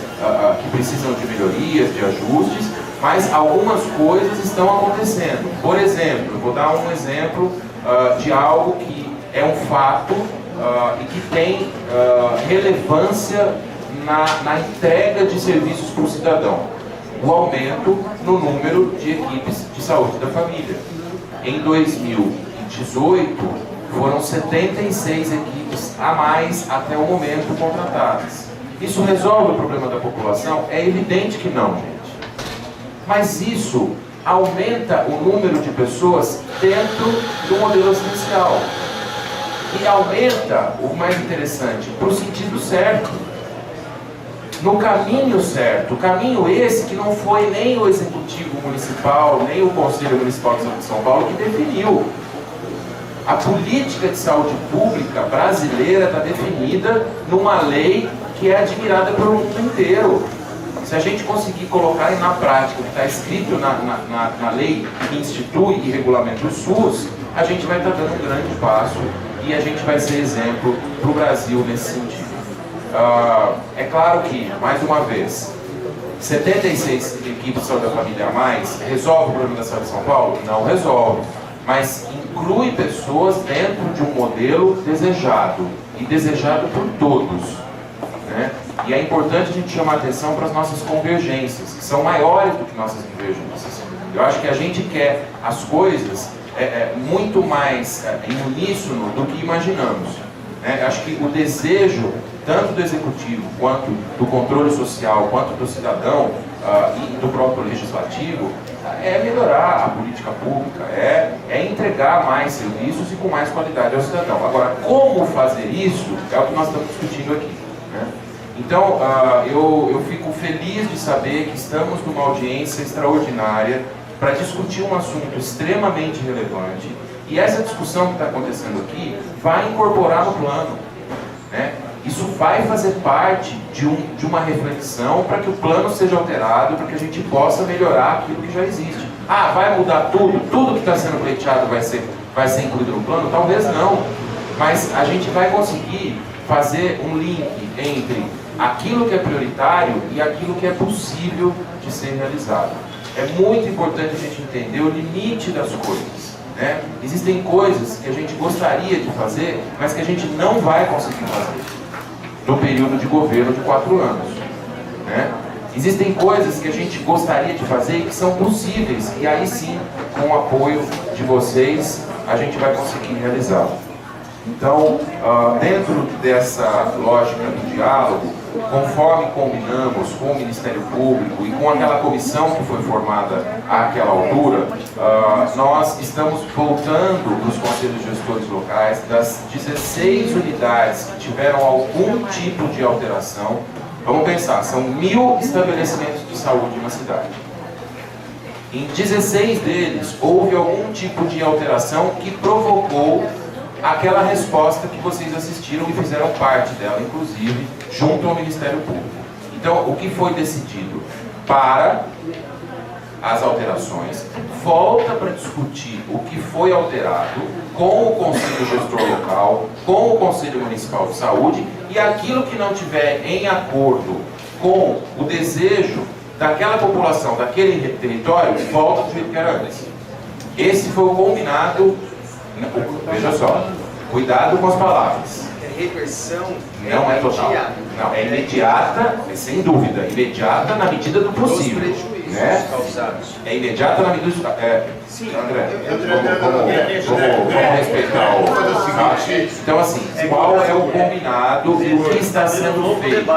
que precisam de melhorias, de ajustes, mas algumas coisas estão acontecendo. Por exemplo, eu vou dar um exemplo de algo que é um fato e que tem relevância na entrega de serviços para o cidadão. O aumento no número de equipes de saúde da família. Em 2018, foram 76 equipes a mais até o momento contratadas. Isso resolve o problema da população? É evidente que não, gente. Mas isso aumenta o número de pessoas dentro do modelo assistencial. E aumenta, o mais interessante, para o sentido certo. No caminho certo. O caminho esse que não foi nem o Executivo Municipal, nem o Conselho Municipal de São Paulo que definiu. A política de saúde pública brasileira está definida numa lei que é admirada pelo mundo inteiro. Se a gente conseguir colocar na prática o que está escrito na lei que institui e regulamenta o SUS, a gente vai estar dando um grande passo e a gente vai ser exemplo para o Brasil nesse sentido. É claro que, mais uma vez, 76 equipes de saúde da família a mais resolve o problema da saúde de São Paulo? Não resolve, mas inclui pessoas dentro de um modelo desejado e desejado por todos, né? E é importante a gente chamar a atenção para as nossas convergências, que são maiores do que nossas divergências. Eu acho que a gente quer as coisas muito mais em uníssono do que imaginamos. Acho que o desejo, tanto do executivo, quanto do controle social, quanto do cidadão e do próprio legislativo, é melhorar a política pública, é entregar mais serviços e com mais qualidade ao cidadão. Agora, como fazer isso é o que nós estamos discutindo aqui, né? Então, eu fico feliz de saber que estamos numa audiência extraordinária para discutir um assunto extremamente relevante, e essa discussão que está acontecendo aqui vai incorporar no plano, né? Isso vai fazer parte de uma reflexão para que o plano seja alterado, para que a gente possa melhorar aquilo que já existe. Vai mudar tudo? Tudo que está sendo pleiteado vai ser incluído no plano? Talvez não, mas a gente vai conseguir fazer um link entre aquilo que é prioritário e aquilo que é possível de ser realizado. É muito importante a gente entender o limite das coisas, né? Existem coisas que a gente gostaria de fazer, mas que a gente não vai conseguir fazer no período de governo de 4 anos, né? Existem coisas que a gente gostaria de fazer e que são possíveis, e aí sim, com o apoio de vocês, a gente vai conseguir realizá-lo. Então, dentro dessa lógica do diálogo, conforme combinamos com o Ministério Público e com aquela comissão que foi formada àquela altura, nós estamos voltando nos conselhos gestores locais das 16 unidades que tiveram algum tipo de alteração. Vamos pensar, são 1.000 estabelecimentos de saúde na cidade. Em 16 deles, houve algum tipo de alteração que provocou aquela resposta que vocês assistiram e fizeram parte dela, inclusive, junto ao Ministério Público. Então, o que foi decidido? Para as alterações, volta para discutir o que foi alterado com o Conselho Gestor Local, com o Conselho Municipal de Saúde, e aquilo que não tiver em acordo com o desejo daquela população, daquele território, volta do jeito que era antes. Esse foi o combinado. Veja só, cuidado com as palavras. Reversão não é total. Não, é imediata, sem dúvida, imediata na medida do possível, né? É imediata na medida do... Sim, André, vamos respeitar o... Então, assim, qual é o combinado e o que está sendo feito?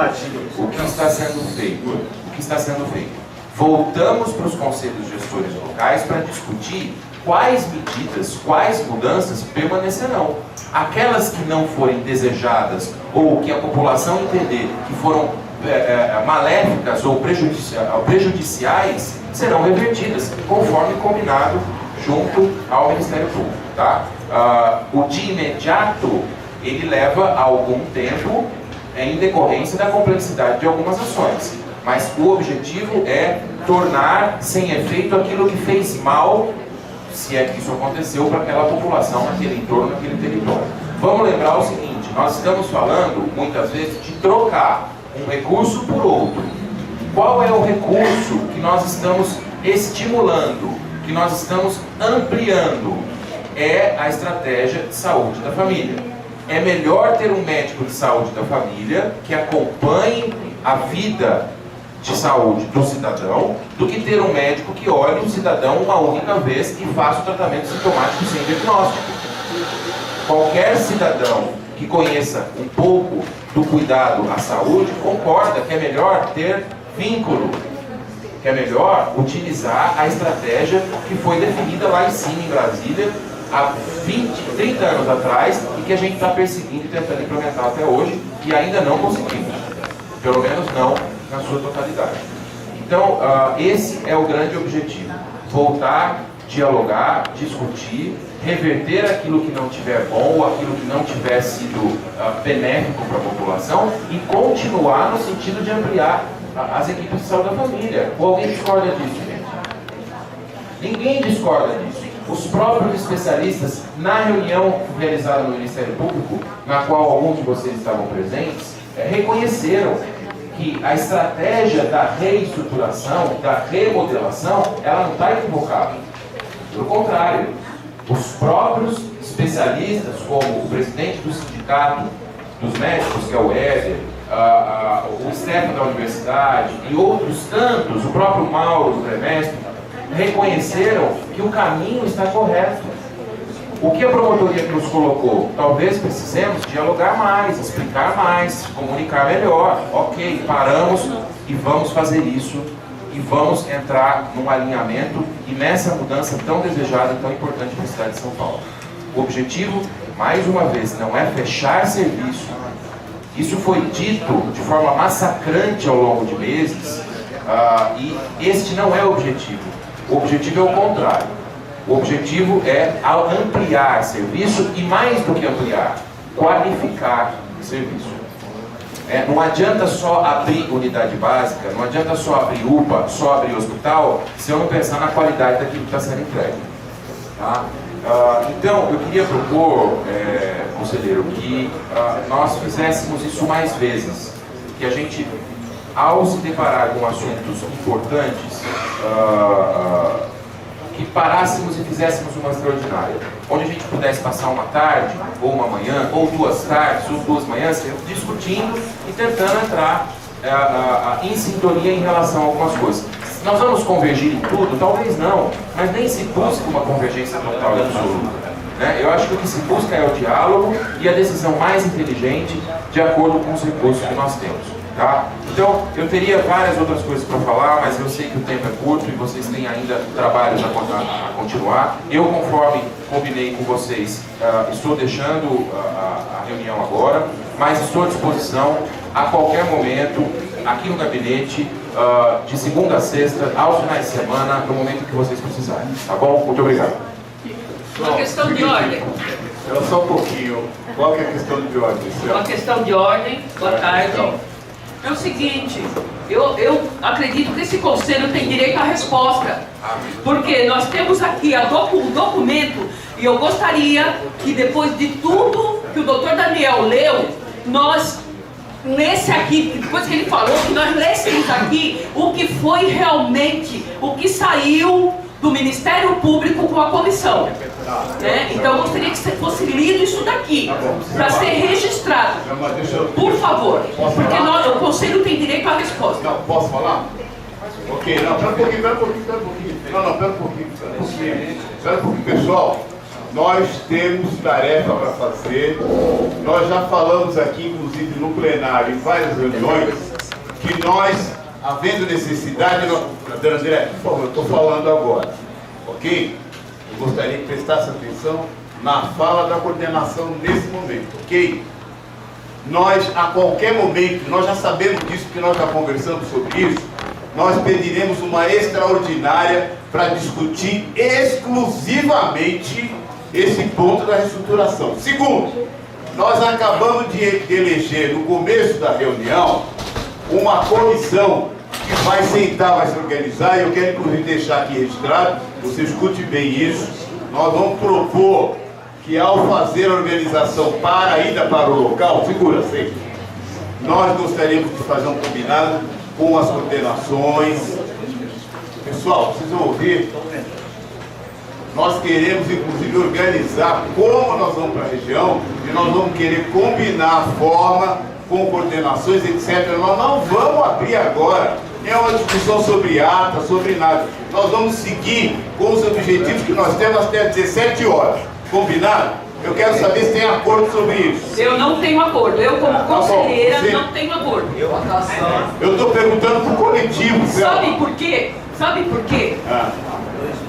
O que está sendo feito? O que está sendo feito? Voltamos para os conselhos gestores locais para discutir quais medidas, quais mudanças permanecerão. Aquelas que não forem desejadas ou que a população entender que foram maléficas ou prejudiciais serão revertidas, conforme combinado junto ao Ministério Público. Tá? O de imediato, ele leva algum tempo em decorrência da complexidade de algumas ações. Mas o objetivo é tornar sem efeito aquilo que fez mal, se é que isso aconteceu, para aquela população, naquele entorno, naquele território. Vamos lembrar o seguinte, nós estamos falando, muitas vezes, de trocar um recurso por outro. Qual é o recurso que nós estamos estimulando, que nós estamos ampliando? É a estratégia de saúde da família. É melhor ter um médico de saúde da família que acompanhe a vida de saúde do cidadão, do que ter um médico que olhe o cidadão uma única vez e faça o tratamento sintomático sem diagnóstico. Qualquer cidadão que conheça um pouco do cuidado à saúde concorda que é melhor ter vínculo, que é melhor utilizar a estratégia que foi definida lá em cima em Brasília há 20, 30 anos atrás e que a gente está perseguindo e tentando implementar até hoje e ainda não conseguimos, pelo menos não na sua totalidade. Então, esse é o grande objetivo, voltar, dialogar, discutir, reverter aquilo que não tiver bom, ou aquilo que não tiver sido benéfico para a população e continuar no sentido de ampliar as equipes de saúde da família. Ou alguém discorda disso, gente? Ninguém discorda disso. Os próprios especialistas, na reunião realizada no Ministério Público, na qual alguns de vocês estavam presentes, reconheceram que a estratégia da reestruturação, da remodelação, ela não está equivocada. Pelo contrário, os próprios especialistas, como o presidente do sindicato dos médicos, que é o Éder, o Stefano da universidade e outros tantos, o próprio Mauro do Premesp, reconheceram que o caminho está correto. O que a promotoria nos colocou? Talvez precisemos dialogar mais, explicar mais, comunicar melhor. Ok, paramos e vamos fazer isso e vamos entrar num alinhamento e nessa mudança tão desejada e tão importante para a cidade de São Paulo. O objetivo, mais uma vez, não é fechar serviço. Isso foi dito de forma massacrante ao longo de meses e este não é o objetivo. O objetivo é o contrário. O objetivo é ampliar serviço e, mais do que ampliar, qualificar serviço. Não adianta só abrir unidade básica, não adianta só abrir UPA, só abrir hospital, se eu não pensar na qualidade daquilo que está sendo entregue. Tá? Então, eu queria propor, conselheiro, que nós fizéssemos isso mais vezes. Que a gente, ao se deparar com assuntos importantes, que parássemos e fizéssemos uma extraordinária, onde a gente pudesse passar uma tarde, ou uma manhã, ou 2 tardes, ou 2 manhãs, discutindo e tentando entrar em sintonia em relação a algumas coisas. Nós vamos convergir em tudo? Talvez não, mas nem se busca uma convergência total e absoluta. Eu acho que o que se busca é o diálogo e a decisão mais inteligente de acordo com os recursos que nós temos. Tá? Então, eu teria várias outras coisas para falar, mas eu sei que o tempo é curto e vocês têm ainda trabalhos a continuar. Eu, conforme combinei com vocês, estou deixando a reunião agora, mas estou à disposição a qualquer momento, aqui no gabinete, de segunda a sexta, aos finais de semana, no momento que vocês precisarem. Tá bom? Muito obrigado. Uma questão de ordem. Só um pouquinho. Qual que é a questão de ordem? Uma questão de ordem. Boa tarde. É o seguinte, eu acredito que esse conselho tem direito à resposta, porque nós temos aqui o documento e eu gostaria que depois de tudo que o doutor Daniel leu, nós lesse aqui, depois que ele falou, que nós lêssemos aqui o que foi realmente, o que saiu do Ministério Público com a comissão. Então eu gostaria que fosse lido isso daqui, para ser registrado. Por favor, porque o Conselho tem direito à resposta. Não, posso falar? Ok, não, pera um pouquinho. Não, pera um pouquinho. Pessoal, nós temos tarefa para fazer. Nós já falamos aqui, inclusive no plenário, em várias reuniões, que nós, havendo necessidade, Dona André, por favor, eu estou falando agora, ok? Eu gostaria que prestasse atenção na fala da coordenação nesse momento, ok? Nós, a qualquer momento, nós já sabemos disso, porque nós já conversamos sobre isso, nós pediremos uma extraordinária para discutir exclusivamente esse ponto da reestruturação. Segundo, nós acabamos de eleger, no começo da reunião, uma comissão que vai sentar, vai se organizar, e eu quero inclusive deixar aqui registrado, você escute bem isso, nós vamos propor que ao fazer a organização para a ida para o local, segura sempre, nós gostaríamos de fazer um combinado com as coordenações. Pessoal, vocês vão ouvir, nós queremos inclusive organizar como nós vamos para a região, e nós vamos querer combinar a forma com coordenações, etc. Nós não vamos abrir agora uma discussão sobre ata, sobre nada. Nós vamos seguir com os objetivos que nós temos até 17 horas. Combinado? Eu quero saber se tem acordo sobre isso. Eu não tenho acordo. Eu, como conselheira, você... não tenho acordo. Eu estou perguntando para o coletivo. Sabe por quê? Sabe por quê?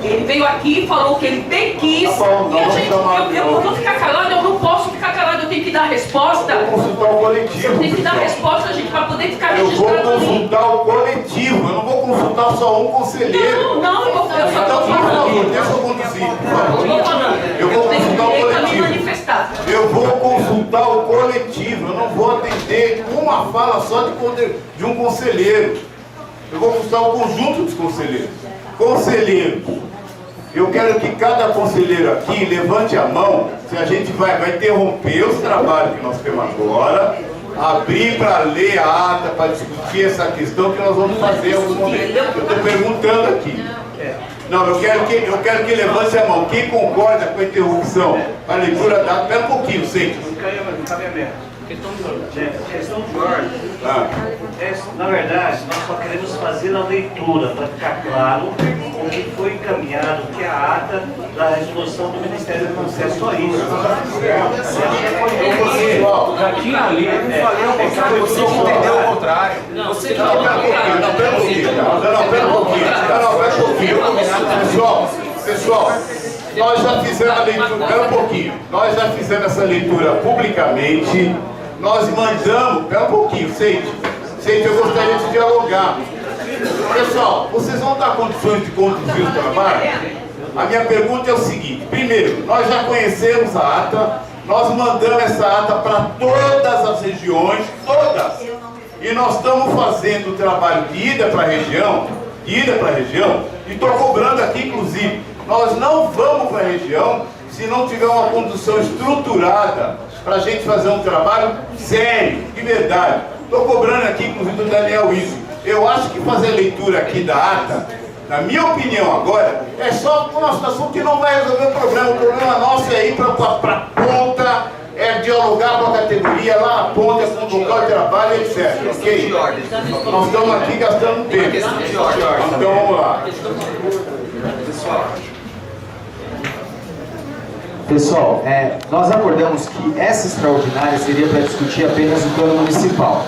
Ele veio aqui e falou que ele tem quis. Tá bom, e a gente, eu não vou ficar calado, eu não posso ficar calado, eu tenho que dar resposta. Eu vou consultar o coletivo. Eu tenho que dar resposta, a gente, para poder ficar registrado. Eu vou consultar o coletivo, eu não vou consultar só um conselheiro. Não, eu só estou Então, por favor, deixa eu conduzir, por favor. Eu vou consultar o coletivo. Eu vou consultar o coletivo, eu não vou atender uma fala só de um conselheiro. Eu vou consultar o conjunto dos conselheiros. Conselheiros, eu quero que cada conselheiro aqui levante a mão, se a gente vai interromper os trabalhos que nós temos agora, abrir para ler a ata, para discutir essa questão que nós vamos fazer em algum momento. Eu estou perguntando aqui. Não, eu quero que levante a mão. Quem concorda com a interrupção? A leitura da ata, espera um pouquinho, sente. Não cabe a menos. Questão de ordem. Na verdade, nós só queremos fazer a leitura para ficar claro o que foi encaminhado, que é a ata da resolução do Ministério do Conselho. Só isso. Já tinha lido. Você entendeu o contrário. Você não, pera um pouquinho. Pessoal, nós já fizemos a leitura, pera um pouquinho. Nós já fizemos essa leitura publicamente. Nós mandamos, pera um pouquinho, Sente, eu gostaria de dialogar. Pessoal, vocês vão dar condições de conduzir o trabalho? A minha pergunta é o seguinte: primeiro, nós já conhecemos a ata, nós mandamos essa ata para todas as regiões, todas, e nós estamos fazendo o trabalho de ida para a região, e estou cobrando aqui, inclusive, nós não vamos para a região se não tiver uma condução estruturada para a gente fazer um trabalho sério, de verdade. Estou cobrando aqui, inclusive, do Daniel isso. Eu acho que fazer leitura aqui da ata, na minha opinião agora, é só uma situação que não vai resolver o problema. O problema nosso é ir para a ponta, é dialogar com a categoria, lá na ponta, com o local de trabalho, etc. Ok? Nós estamos aqui gastando tempo. Então vamos lá. Pessoal, nós acordamos que essa extraordinária seria para discutir apenas o plano municipal.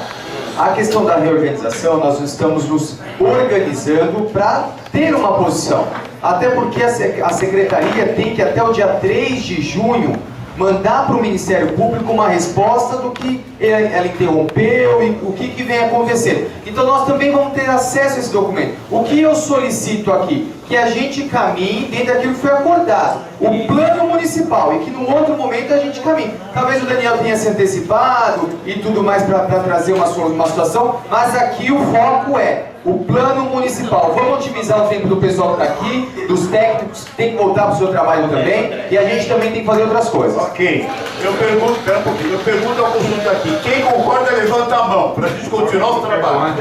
A questão da reorganização, nós estamos nos organizando para ter uma posição. Até porque a Secretaria tem que, até o dia 3 de junho, mandar para o Ministério Público uma resposta do que ela interrompeu e o que vem acontecendo. Então nós também vamos ter acesso a esse documento. O que eu solicito aqui? Que a gente caminhe dentro daquilo que foi acordado. O plano municipal, e que no outro momento a gente caminhe. Talvez o Daniel tenha se antecipado e tudo mais para trazer uma situação, mas aqui o foco é o plano municipal. Vamos otimizar o tempo do pessoal que está aqui, dos técnicos, tem que voltar para o seu trabalho também, e a gente também tem que fazer outras coisas. Ok. Eu pergunto ao conjunto aqui, quem concorda, levanta a mão, para a gente continuar o trabalho.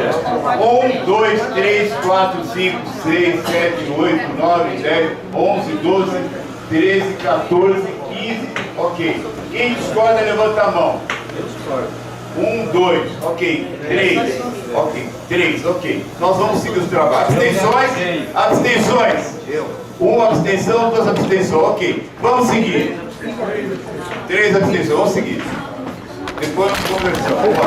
1, 2, 3, 4, 5, 6, 7, 8, 9, 10, 11, 12, 13, 14, 15, ok. Quem discorda, levanta a mão. Eu discordo. 1, 2, ok. 3, ok. 3, ok. Nós vamos seguir os trabalhos. Abstenções? Abstenções. 1 abstenção, 2 abstenções, ok. Vamos seguir. 3 abstenções, vamos seguir. Depois nós conversamos. Vamos lá.